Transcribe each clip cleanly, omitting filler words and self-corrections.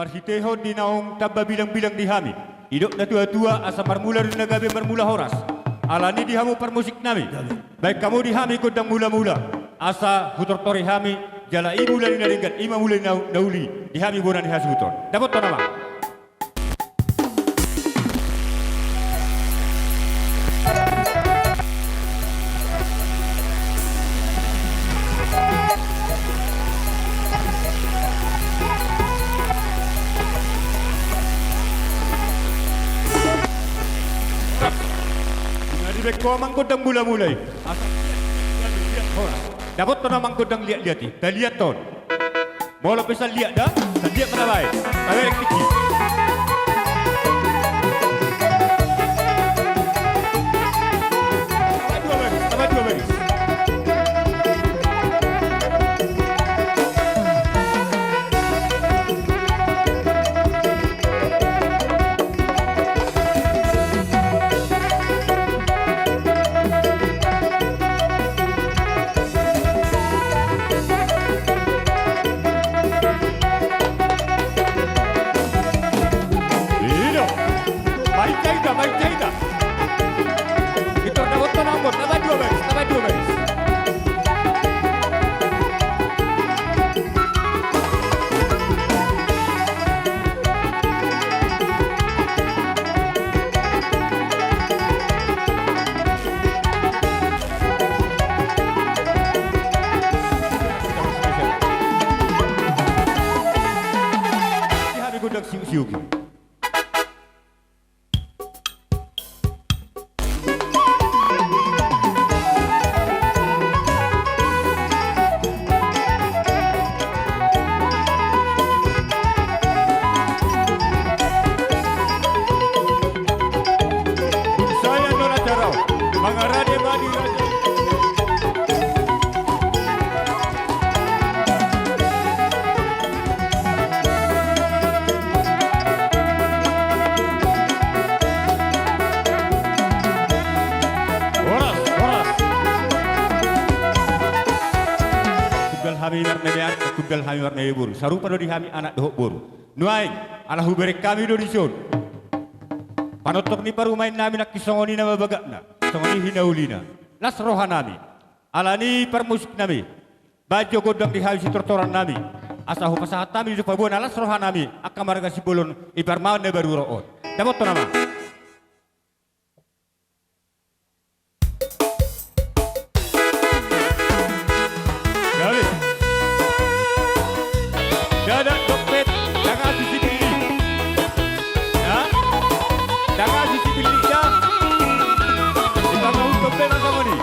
Marhiteho di naong taba bilang-bilang di hami. Idok na tua-tua asa marmula rin nagabi marmula horas. Alani di hamu permusik nami. Baik kamu di hami kodang mula-mula. Asa hutor-tori hami jala ibu lari naringkat ima mulai nauli di hami bonan di hasi hutor. Dapat to nama. Beko mangkodang mula-mulai. Dapat to namang kodang lihat-lihat. Dah lihat ton. Mula bisa lihat dah. Dan lihat mana baik. Tarik tiki. Tambah dua baris. Baik jaida. Itu dapat to nombor. Tambah dua baris. Tambah dua baris. Hari gudang siu-siu. Hami marmean kugal hami marme buru sarupa do di hami anak dohok buru nuai ala huberek kami do dison panotok ni parumain nami nak kisongoni nama bagakna songoni hinaulina las rohanami alani permusik nami baju godang di hami sitortoran nami asahu pasahatami di pabuan alas rohanami akamarga sibolon ibarmawan ne baru root dapat to nama. Ada dompet, jangan sisi beli, ya, jangan sisi beli ya. Kita mau dompet sama ni.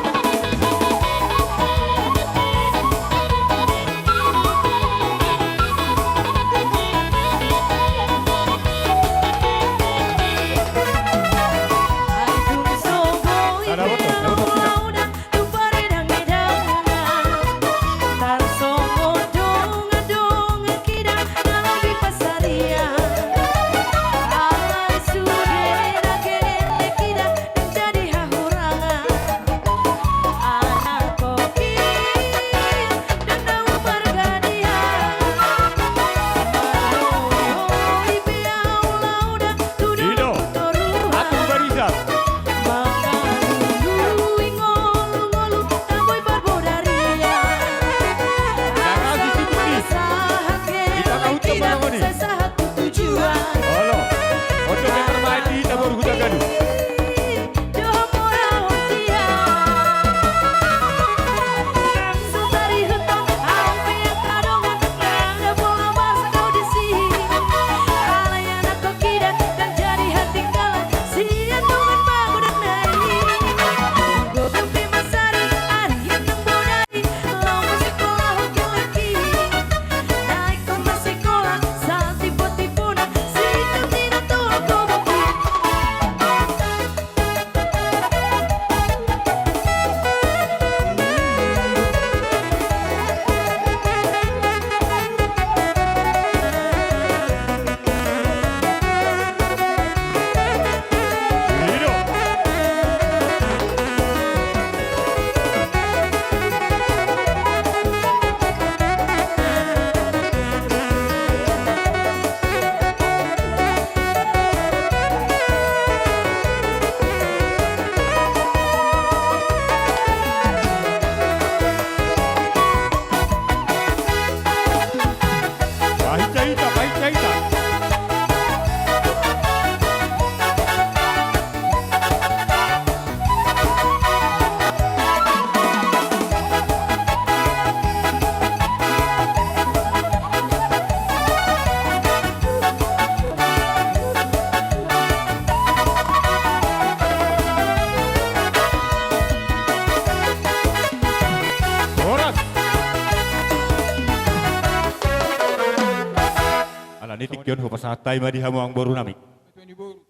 tikyon ho pasatay madi hamu ang boru nami. Ito ni Bor.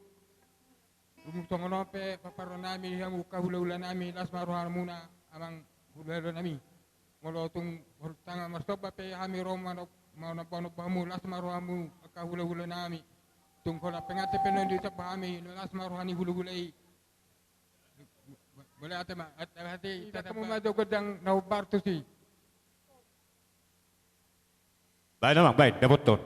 Rumutong ano pe paparo nami hamu kahula-hula nami las maruhan muna amang hula nami. Molo tung tanga mastoba pe hami romano mau na pano pamu las maruhamu kahula-hula nami. Tung kola pengate penon di sa hami las maruhani hula-hulai. Boleh hati kamu madu gedang nau bartu si. Baik namang, baik, dapat ton.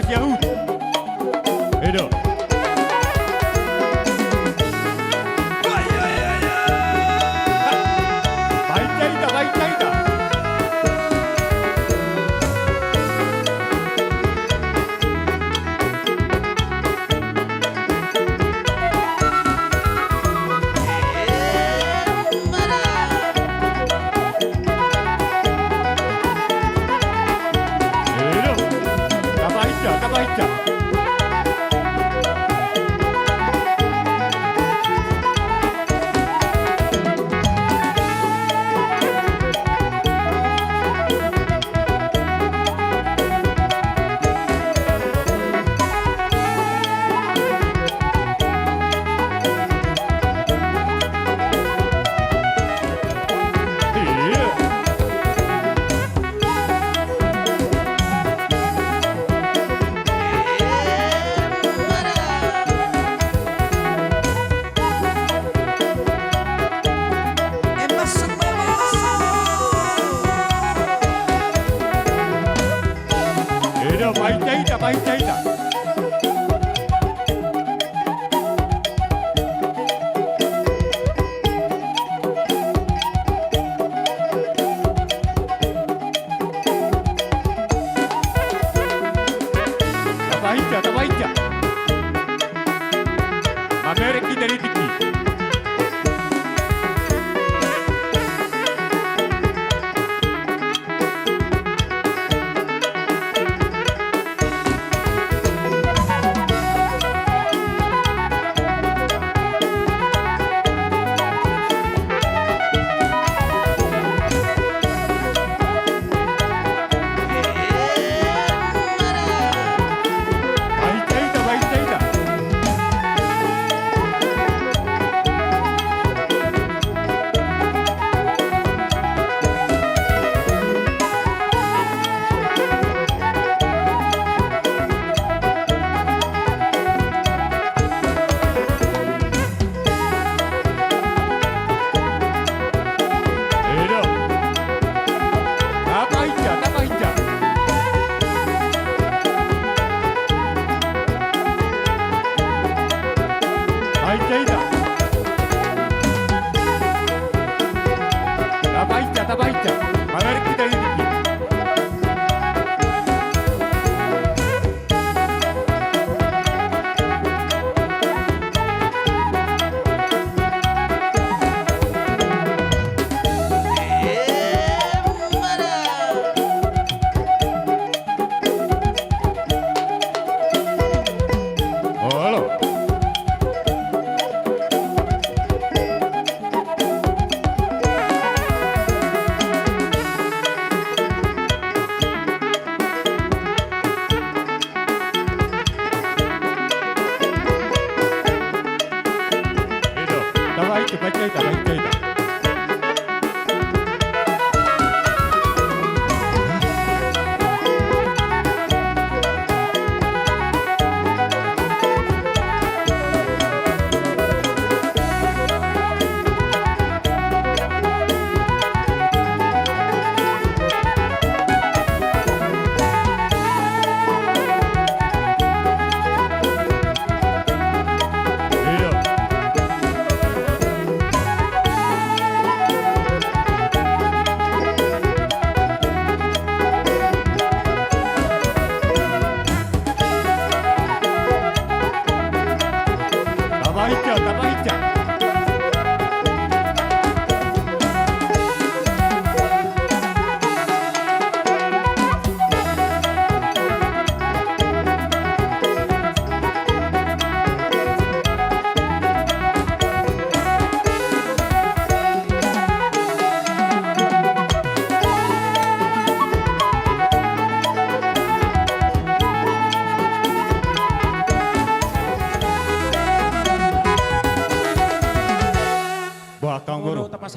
Yahud. Edo. Baik cerita, baik cerita. Baik cerita. Tabahica. Mamereki dari Tiki.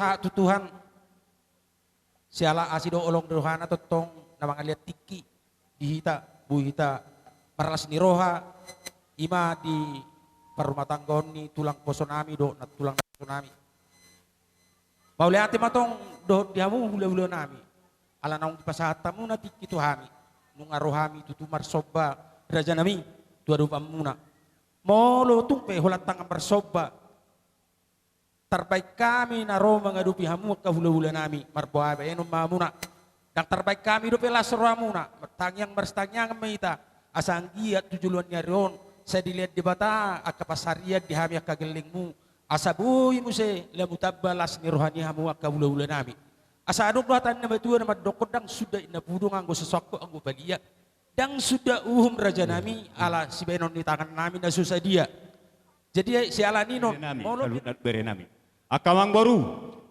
sa tutuhan siala asido olong dohana totong namang aliat tiki dihita buhita paralas ni roha ima di parumah tanggon ni tulang poso nami do na tulang poso nami baule ate matong do dihamu hula-hula nami ala naung di pasata muna tiki tuhami nung arohami tutumar soba raja nami tua dupa muna molo tumpe hulat tangan bersoba terbaik kami naro mengadupi hamu ke hula-hula nami marboa enum mamuna dan terbaik kami dupi lasramuna tangyang berstangyang meita asang giat tujuluan nyarion saya dilihat di bata akka pasarian di hami akka gelingmu asa bui muse lamu tabbalas ni rohani hamu akka hula-hula nami asa anu pelatan nama tua nama dokodang sudah ina budung anggo sesokko anggo balia dan sudah raja nami ala si benon di tangan nami na susah dia jadi si ala nino molo bere nami akamang baru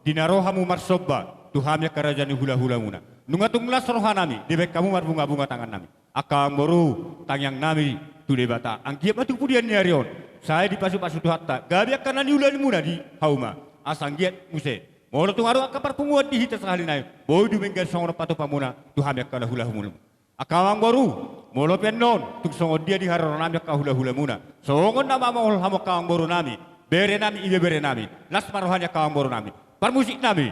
dinarohamu marsoba tuhamnya kerajaan hula-hula muna nungatung las rohanami dibek kamu mar bunga-bunga tangan nami akang baru tangyang nami tu debata anggiap matu pudian nyarion saya di pasu-pasu hatta gabi akan nani ulan muna di hauma asang giat muse molo tungaru akapar punguat di hita sekali nai boy du menggar songono pato pamuna tuhamnya kala hula-hula akamang baru molo pennon tuk songo dia di haron nami ka hula-hula muna songon nama mohol hamo kawang baru nami bere nami ibe bere nami las marohanya kawang baru nami parmusik nami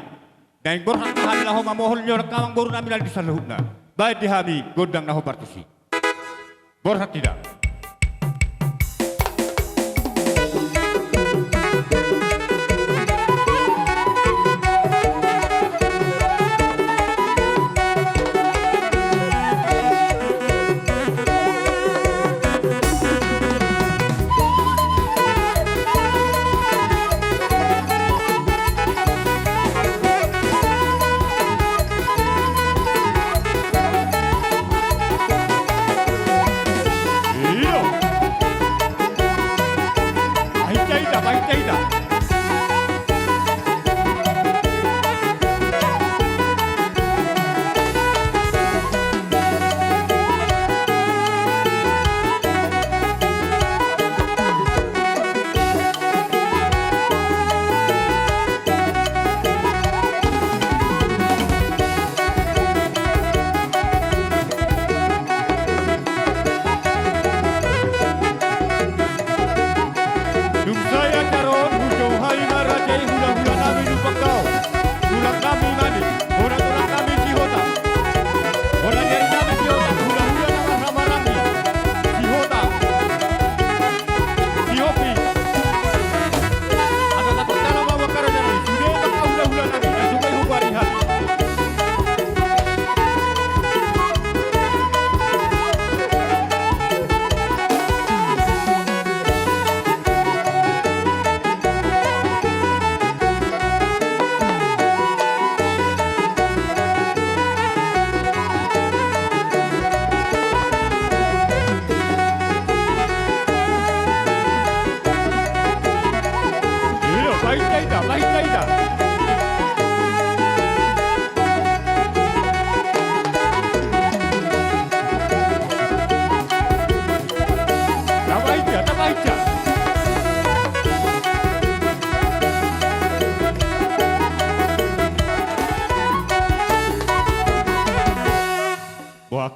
dan borhan kami lah homa mohol nyor kawang baru nami lagi disalahuna baik di hami godang naho partisi borhan tidak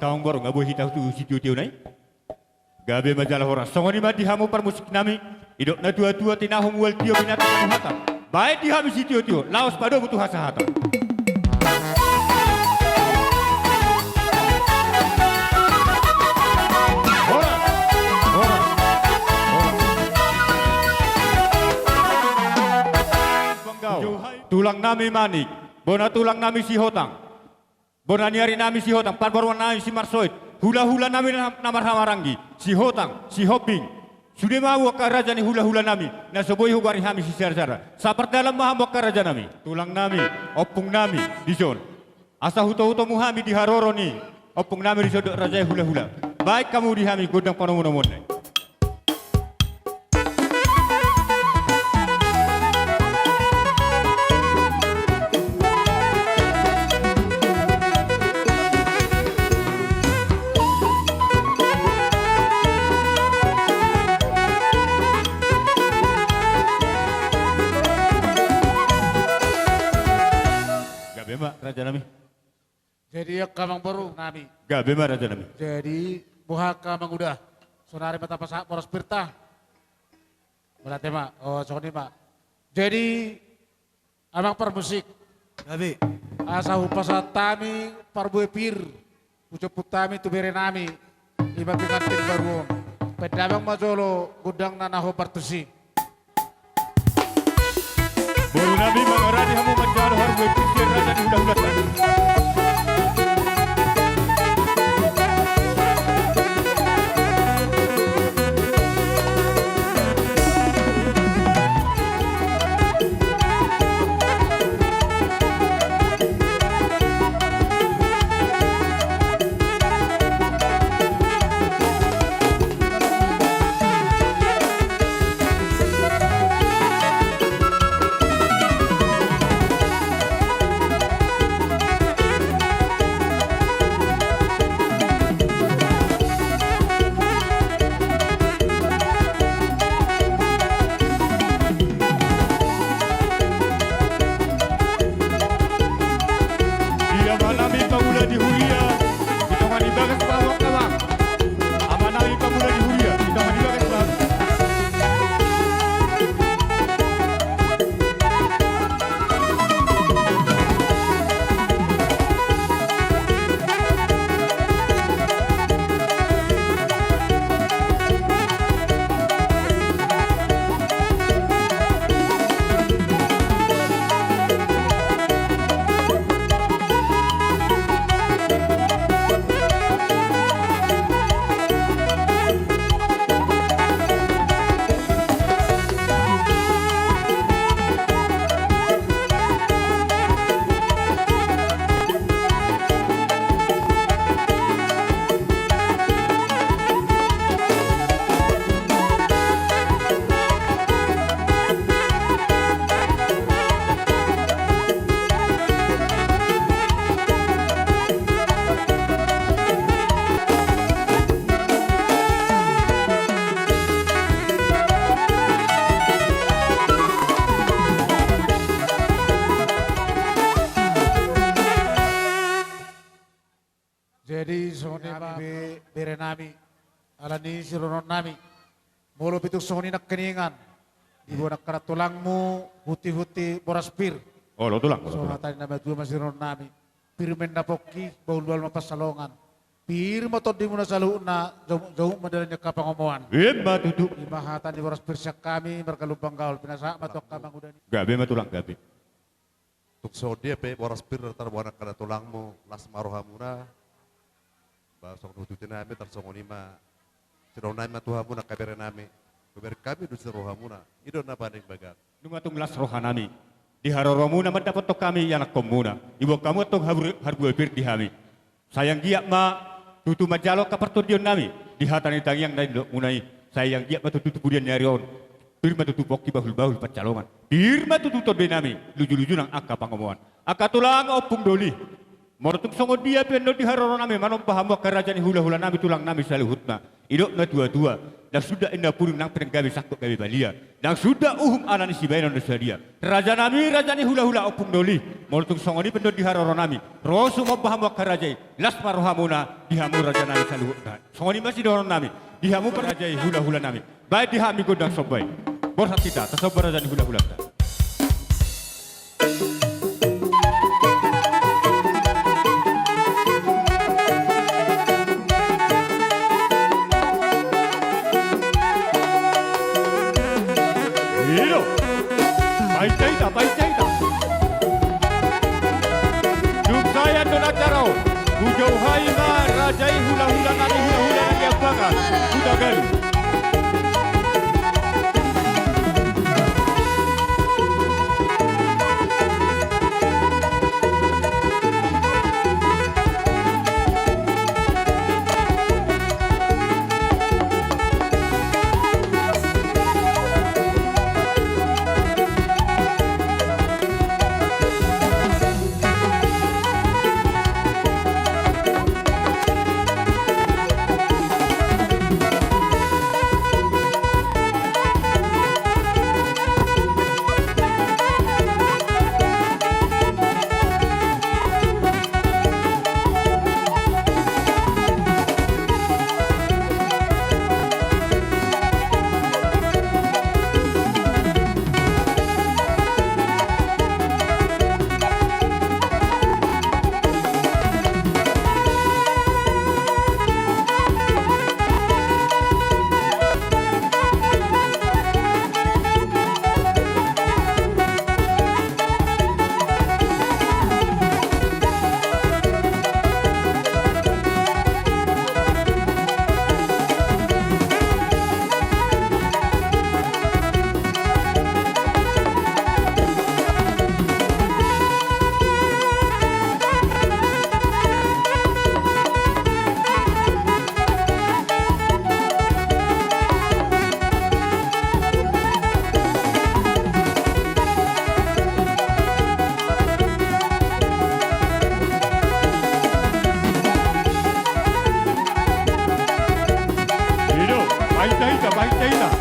kaung baru nggak boleh kita tu situ tiu nai. Gabe majalah orang. Songoni mati hamu permusik nami. Idok na tua-tua tinahum wal tio binatang hata. Baik di hamu situ tiu. Laos pada butuh hasa hata. Tulang nami manik, bona tulang nami si hotang, bona nyari nami si hotang, parbarwan nami si marsoid, hula-hula nami namar hamarangi, si hotang, si hoping, sudah mau ke raja ni hula-hula nami, na soboi hubari hami si sara-sara, sapar dalam maham ke raja nami, tulang nami, opung nami, dison, asa huto-huto muhami di haroro ni, opung nami disodok raja hula-hula, baik kamu di hami godang panomun-amun. Jadi kamang baru nami. Gabe ma raja nami. Jadi buha kamang udah. Sonari mata pasak poros pirta. Berarti mak, oh soni mak. Jadi amang permusik. Gabe. Asa upasa tami parbue pir. Ucaput tami tu bere nami. Iba pingantin baru. Pedamang majolo gudang nanaho partusi. Boru nami mengerani hamu menjalo harga pisir raja di hula-hula. Jadi soni bere nami. Alani sironon nami. Molo pituk soni nak keningan. Ibu nak kara tulangmu huti-huti boras pir. Oh, lo tulang. So tadi nama dua masih ron nami. Pir mendapoki baul-baul mapas salongan. Pir motor di muna salu na jauh madalanya kapang omongan. Ima tutu. Lima hatan di boras pir siak kami berkalupang gaul. Pinasa matok kamang udah. Gabe ma tulang gabe. Tuk dia pe boras pir tarbuana kada tulangmu las marohamuna. Basok nututin nami tarsongonima. Sironai matuhamuna kabere nami. Kabere kami du sirohamuna. Ido na banding bagat. Nungatung las rohanami. Di haroromuna mendapat tok kami yang komuna. Ibu kamu tok harbu pir di hami. Sayang giat ma tutu majalo kapertudion nami. Di hatani tang yang lain munai. Sayang giat ma tutu kemudian nyarion. Pirma tutu poki bahul-bahul pacalongan. Pirma tutu tobe nami. Luju-luju nang akka pangomongan. Akka tulang opung doli. Mortuk songo dia pendo di haroro nami manom paham kerajaan hula-hula nami tulang nami saluhutna. Idok na dua-dua. Dan sudah indah puring nang penenggawi sakut gawi balia. Dan sudah anani si bayinon dia. Raja nami rajani hula-hula opung doli. Mortuk songo di pendo di haroro nami. Rosu mau paham kerajaan. Las marohamuna dihamu raja nami saluhutna. Songo di masih dorong nami. Dihamu kerajaan hula-hula nami. Baik dihami godang sobai. Borsat kita tersobar rajani hula-hula kita. Baik-baik. Duk saya Donataro, Bujau Haima, Rajai hula-hula nami hula-hula yang dia bakar. Sudah galu. Wahai China.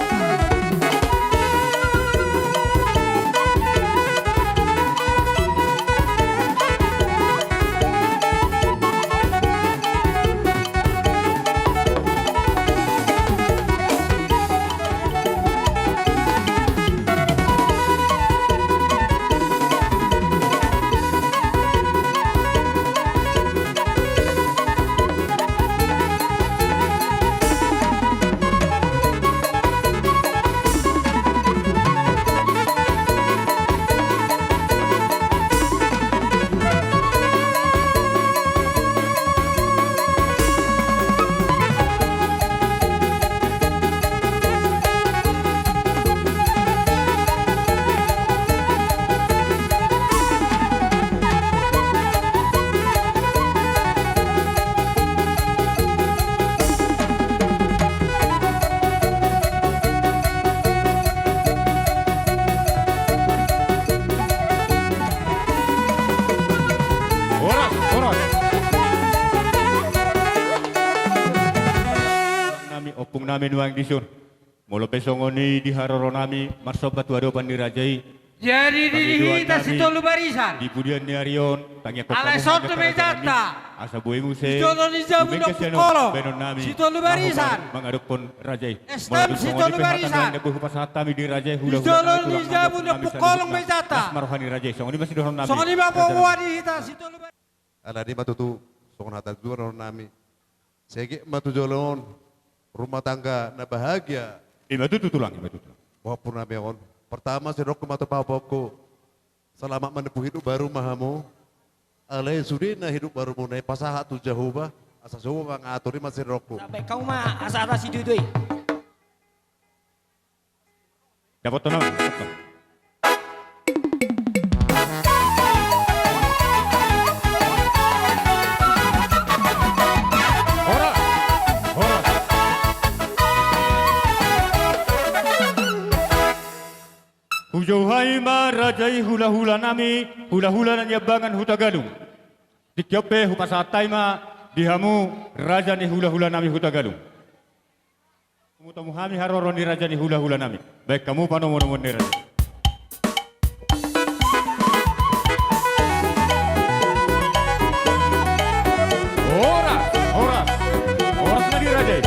Opung nami nuang disun. Molo pesongoni di haroro nami marsobat wadopan dirajai. Jadi dihita si tolu barisan. Di pudian ni Arion, tanya kok Alai sotu mejata. Asa buai muse. Si tolu ni jamu dok pukolo. Benon nami. Si tolu barisan. Mengaduk pun rajai. Estem si tolu barisan. Nebuh pasata mi di rajai hula. Si tolu ni jamu dok pukolo mejata. Marohani rajai. Songoni masih dohon nami. Songoni bapak wadi hita si tolu barisan. Ala di matutu songon hata dua ron nami. Segi matu jolon rumah tangga na bahagia. Ima tu tulang, ima tu tulang. Wapun nami on. Pertama si rokku matu papapku. Selamat menempuh hidup baru mahamu. Alai sudina hidup baru munai pasaha tu jahuba. Asa jauh mengaturi masih rokku. Sampai kau mah asa atas si dudui. Dapat tenang. Hujauhai ma rajai hula-hula nami, hula-hula na nyabangan hutagalung. Dikyope hupasatai ma dihamu raja ni hula-hula nami hutagalung. Kumutamu hami haroro ni raja ni hula-hula nami. Baik kamu panomo-nomo ni raja. Horas na di raja.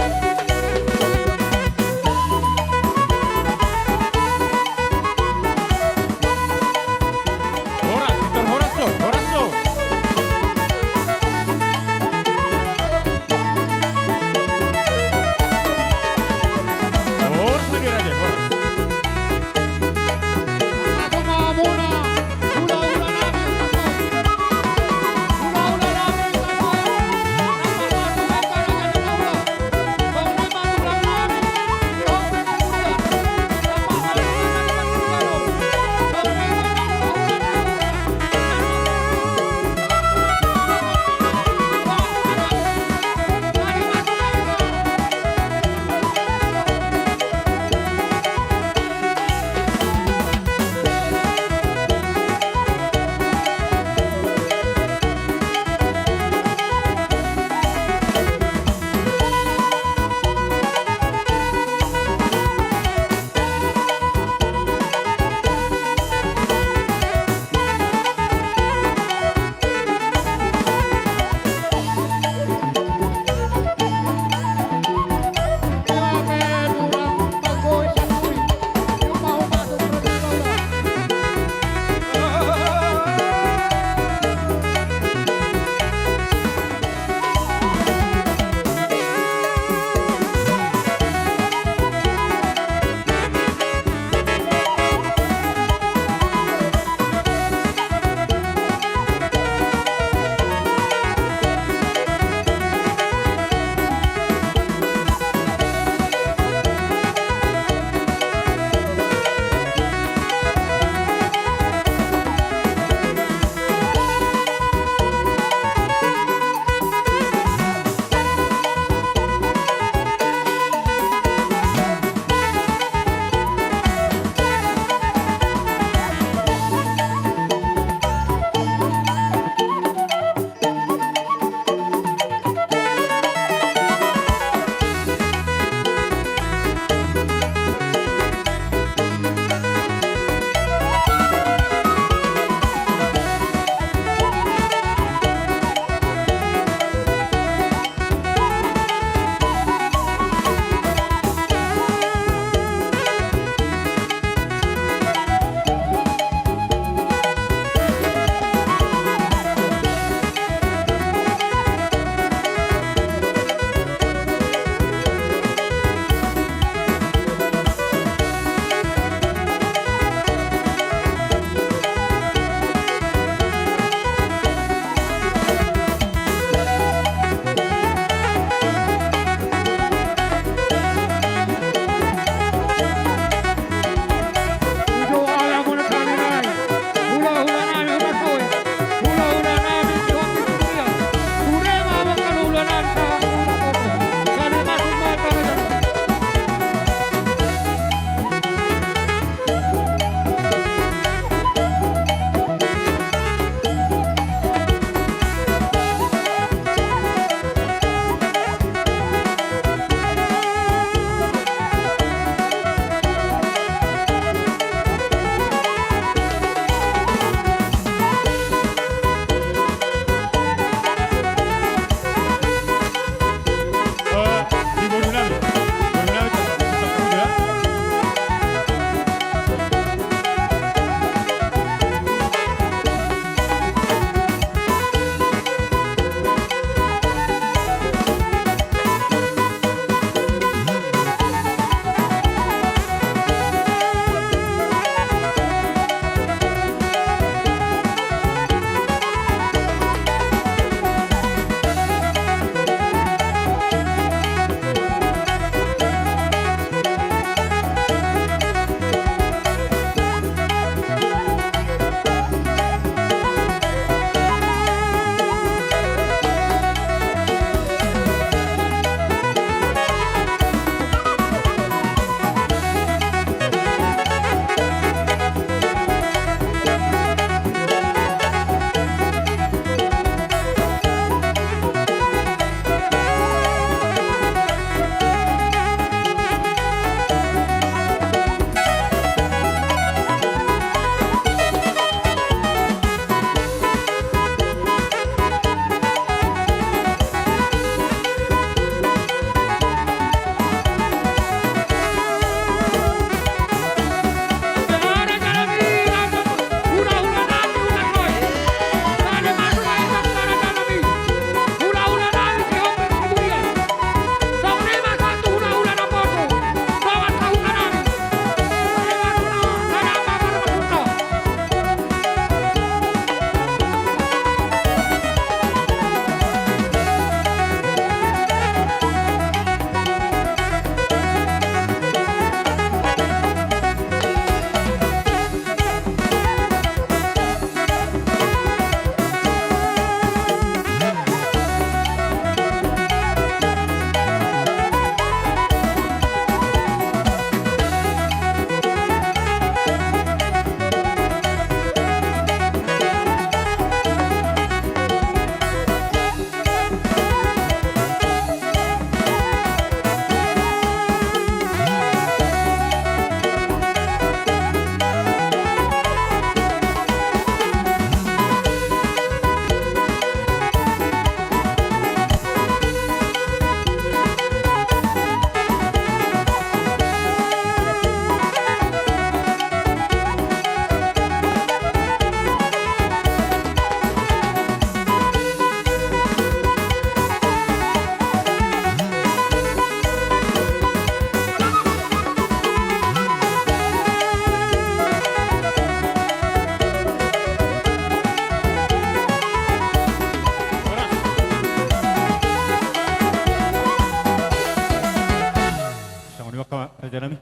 saja nami.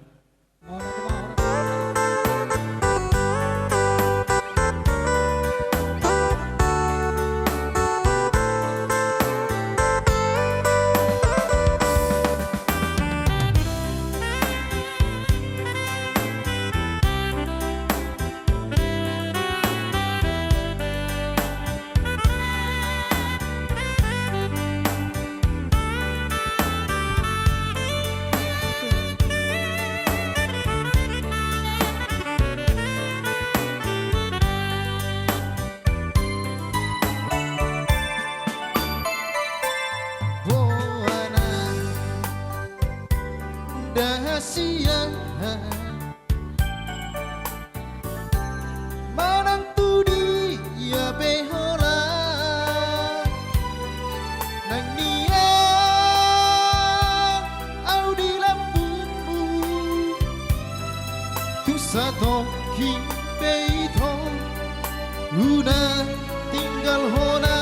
Dahasia manang tudi ya behora nang nia au di lampumu tu satu kimpeito una tinggal hona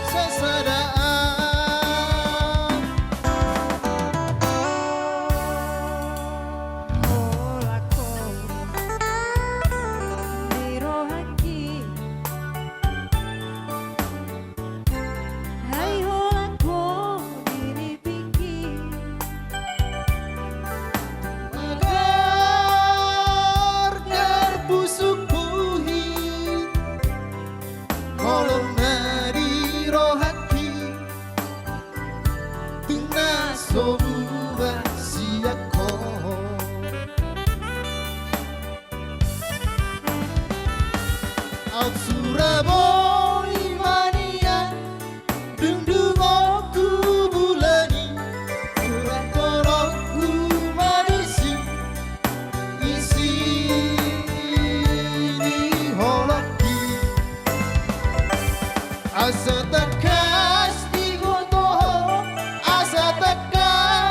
sasadaan. Surabaya mania dundung aku bulani surat tolongku marisi isi ini holaki asa tekas di gotoh asa tekas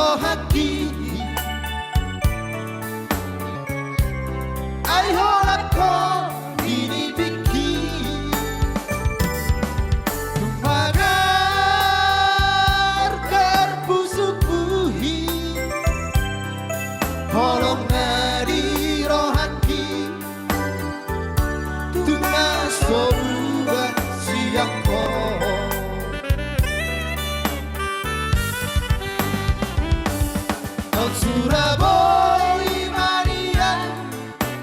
rohaki ai hola ko ini biki tumagar kerbusuk buhi holong nari rohaki tunas sobuga siako Surabaya Maria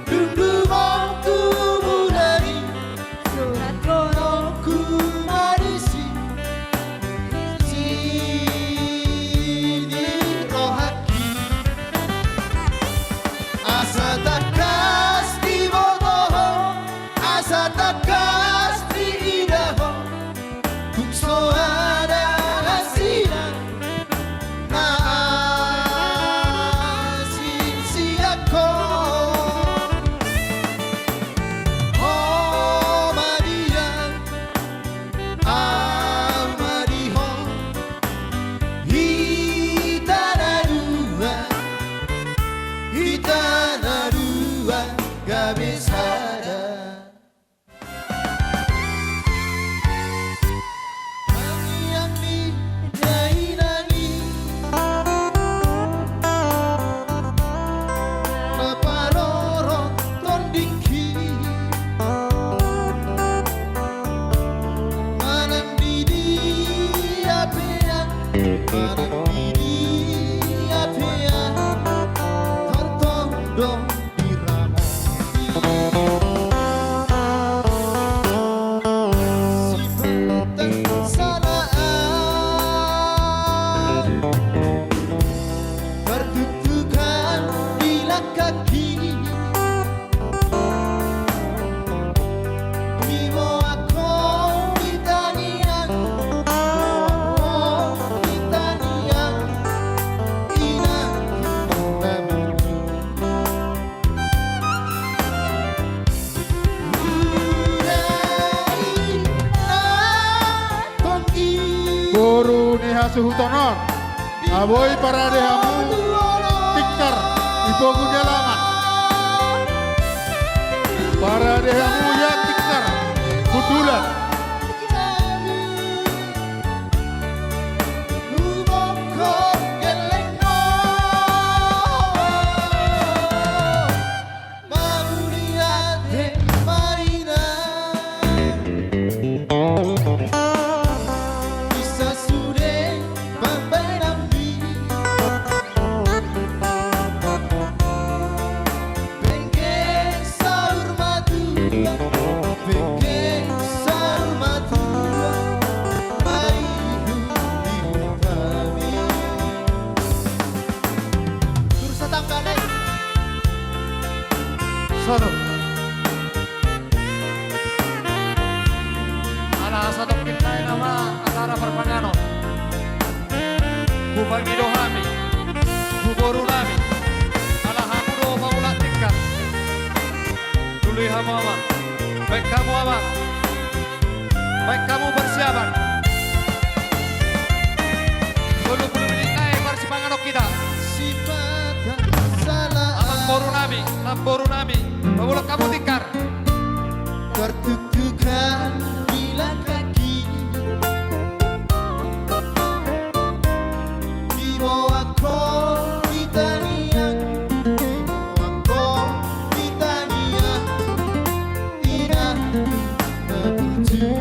Dundungku mulai Surat konoku marisi Sini rohaki Asa takas di bodoh Asa takas di idaho Bungso ada hasilan Boru niha suhutonon aboy para dehamu tikar ipogu jalangan para dehamu ya tikar kudulan Sono ala satu kita nama acara perpangano Kubangido hami Kuboru nami ala hamudo maula tikar Dului hamu abang baik kamu abang baik kamu bersiapan 20 menit naik persipangan kita Lamboru nami Bawa kamu tikar Tertutukan bila kaki Di bawah kau Itania Di bawah kau Itania Inah tertuju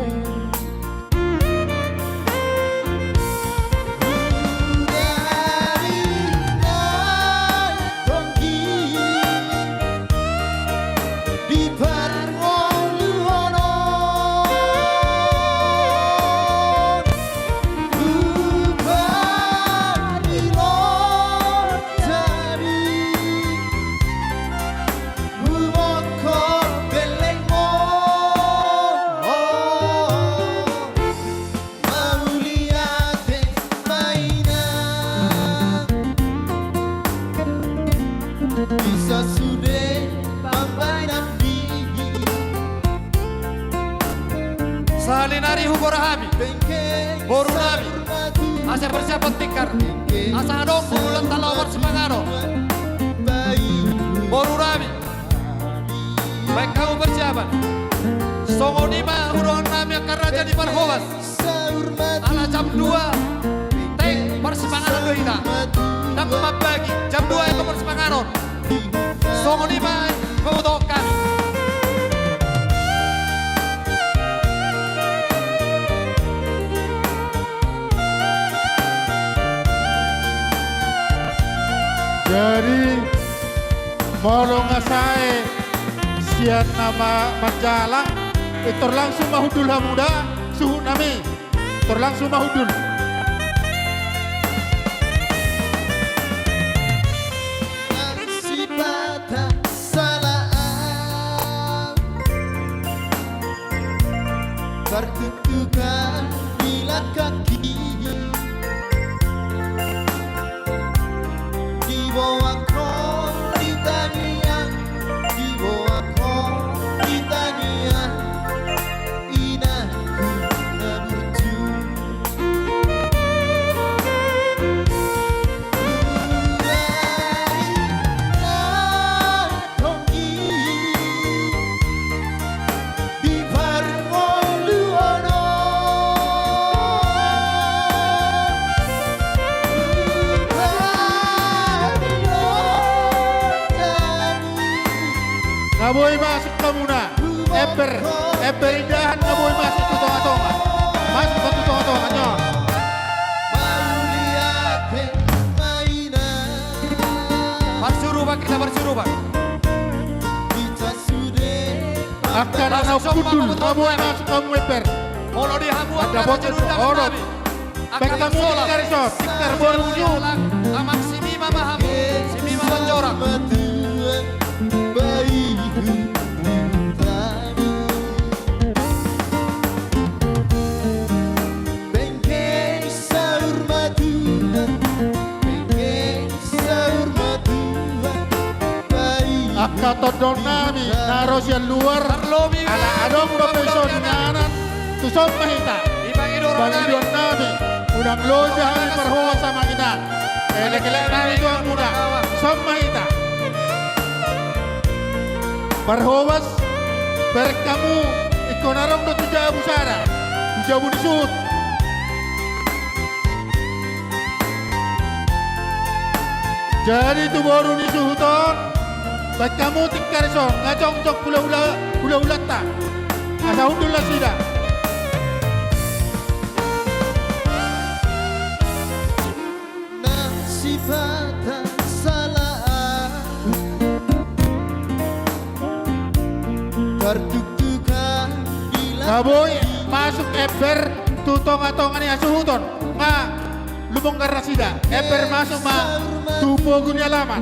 Bisa sudah pampai nabi Salinari hubor hami Boru nami Asa persiapan tikar Asa adong bulan talo Marsipangano. Boru nami. Baik kamu bersiapan. Songo Nima uruan nami akan raja di Parhowas. Ala jam 2. Tek Marsipangano dohita. Dan pagi jam 2 itu Marsipangano. Songo Nima memutok kami. Jadi molo ngasai sian nama majalah itu langsung mahudul muda suhu nami langsung mahudul. Tertutukan bila kaki di bawah Litania, di bawah Litania, inahku berju. Di Ngaboy masuk ke muna, eper indahan ngaboy masuk ke tonga-tonga. Masuk ke tonga-tonganya. Bersuruh kita bersuruh Pak. Akan ada kudul, ngaboy masuk ke eper. Molo di hamu Ada bocor, orot. Baik kamu dikarisot, tikar borunya. Amak si Mima mahamu, si Mima mencorak. Akato donami naros yang luar. Anak adong profesor nyanan. Tusok mahita. Bagi donami. Udang loja hari perhoa sama kita. Elek-elek nami tuang muda. Tusok mahita. Perhoas berkamu ikonarong do tujabu sana. Tujabu disut. Jadi itu baru disuhuton. Baik kamu tikar son, ngacong-cong pula-pula ta. Asa undul lah sida. Nasibatan salah tertuktukan bila Ngaboy masuk eber tutong-atongan ya suhuton. Nga lubong karena sida. Eber masuk ma tupo gunya laman.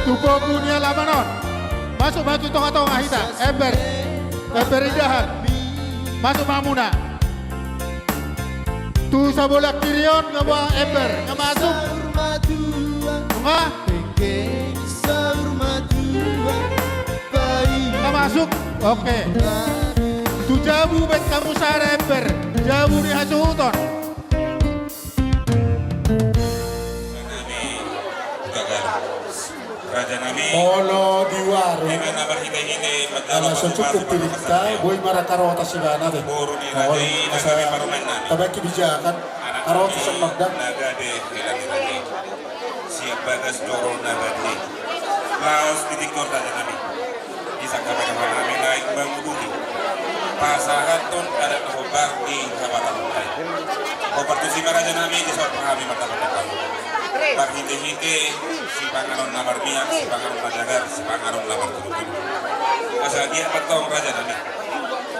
Tupo dunia lamanon. Masuk batu tonga-tonga hita. Eber indahan. Masuk mamuna. Tu sabola kirion ngawa eber. Nga masuk. Nga. Nga masuk. Oke. Tu jabu bet kamu sare eber. Jabu ni hasuhuton. Raja nami Molo diwaru. Dimana berhita ini Ala secukup tirita, boy mara karota sigana deh. Buru di rajai nagawi paruman nami Tabay kebijakan karota sa magdang. Nagade hilani siap bagas doro nagade Laos ditikor raja nami Isa kapag kami naik banguduki Pasahaton ada kehobar di kabaran Kobar tu si raja nami di soal kami mata pendapat Paghiti-hiti, si panganon nabar miyak, si panganon najagar, si panganon nabar turutun. Asal dia patong raja nami.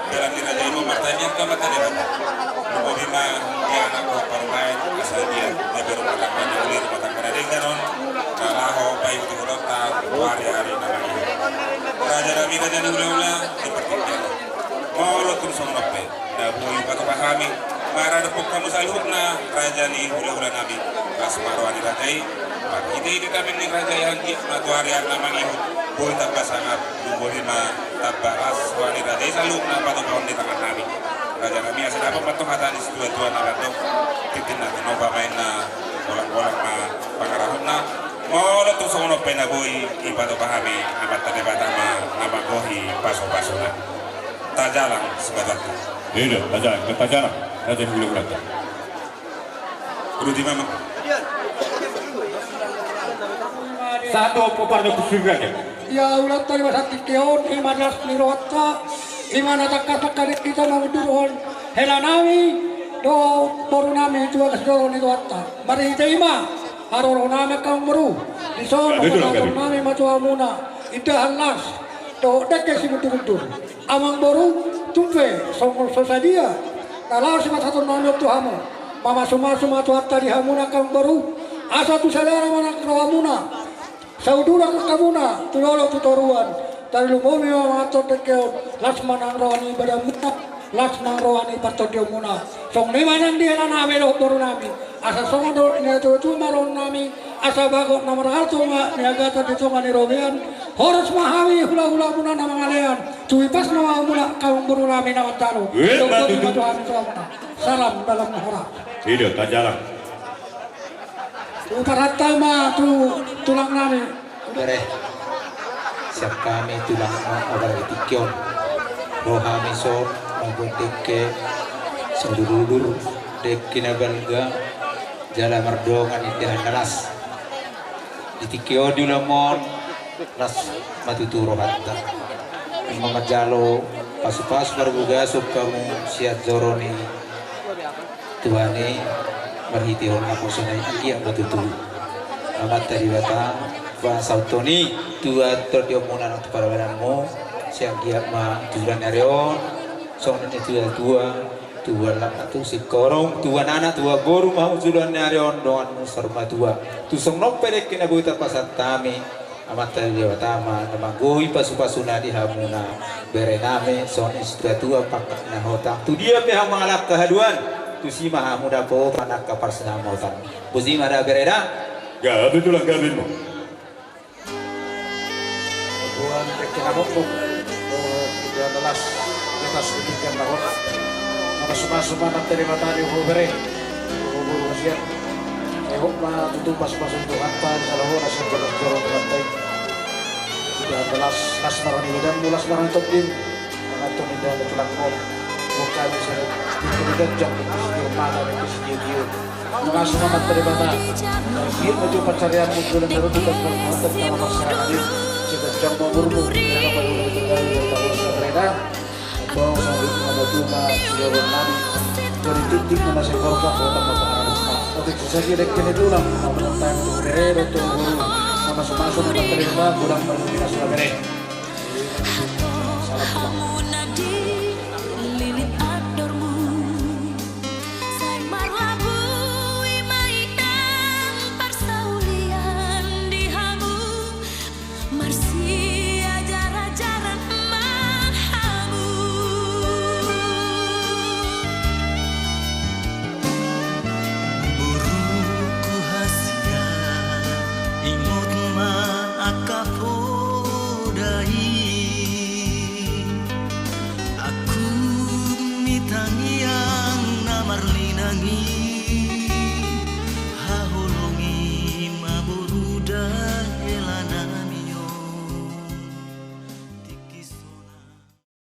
Dalam di raja ibu martanya ke mata dia. Lupa bima, dia anak ko parumain, asal dia berumah tangga ulir, rumah tangga radeng ganon. Kalaho, baik itu rota, hari-hari namanya. Raja nami raja ni ula-ula, dipertimbang. Mau lo terus ngope, dah boleh pakai pahami. Mara depok kamu saluh na raja ni ula-ula nami. Kasmarwani rajai, ini kami ni raja yang dia matuari nama ibu. Boleh tambah sangat, boleh ma tambah aswani rajai saluh na patu kawan di tangan nami. Raja kami asal apa patuh hata di dua na rato. Titin na tinoba main na bolang-bolang ma pangarahun na. Mau lo tu sono pena boy ibadah pahami amat tadi batama nama gohi paso-paso na. Tajalang sebagai Iya, tajalang, raja ula-ula. Kudu di mama. Satu peparno kusingan. Ya ulat tadi masa tikeon imanas nirota imana takkat kita mau durun helanami do borunami tua kasdoro nirota mari terima haroro nama kang beru dison nami matua muna ida halas do dekke si betul-betul amang boru tumpe songol sosadia kalau si satu nami tuhamu mama suma tuata di hamuna kang beru asa tu saudara mana krawamuna saudara kamuna tulolo tutoruan dari lumomi matot dekeo lasmanang rohani badamuna lasmanang rohani patodio muna song ne manang dia nana melo boru nami asa songo do ne tu maron nami asa bago namar alto ma niaga ta ditonga ni robian horos mahawi hula muna nama ngalean tui pas nama muna kaum boru nami nama tanu salam dalam hora Iya, tajalang. Uparatama tu tulang nami. Bere, siap kami tulang agar itikyon. Rohami so magotekke sedulur dekina balga jala mardongan itihan nalas. Itikyo diulamon ras matuturo hatta. Mamat jalo pas berbuga sub kamu siat zoroni tuane berhitihon aku sunai aki yang betutu amat tadi batang bahasa utoni tua terdiomunan untuk para wenanmu siang giat ma tujuan arion song itu tua lak tu si korong tua anak tua boru mau tujuan arion doan sarma tua tu song nopere kena buita pasat tami amat tadi batama nama goi pasu-pasuna di hamuna berename song istra tua pakat na hotang tu dia pihak mengalap kehaduan si maha muda po panak kapar senang mautan. Buzi ada bereda? Ya, betul lah kabinmu. Buan rekina bokuk. Tujuan telas kita sedikitkan bahwa nama suma nak terima tadi bere. Buru siap. Ehok ma tutup pas untuk hantar salah orang sekolah jorong lantai. Tujuan telas kasmaran ini dan mulas marang topin. Atau tidak ada tulang kol. Bukan bisa tidak jam di mana di studio. Langsung amat terima. Ini maju pencarian muncul dan baru tugas bermanfaat dalam masyarakat ini. Sudah jam berburu dalam berburu dari tahun sebenarnya. Bahwa sampai mengatuma seluruh nami dari titik mana sekorban kota matahari. Untuk sesaji rekin itu lah menentang berero tu guru. Nama semasa terima kurang berminat sudah berero.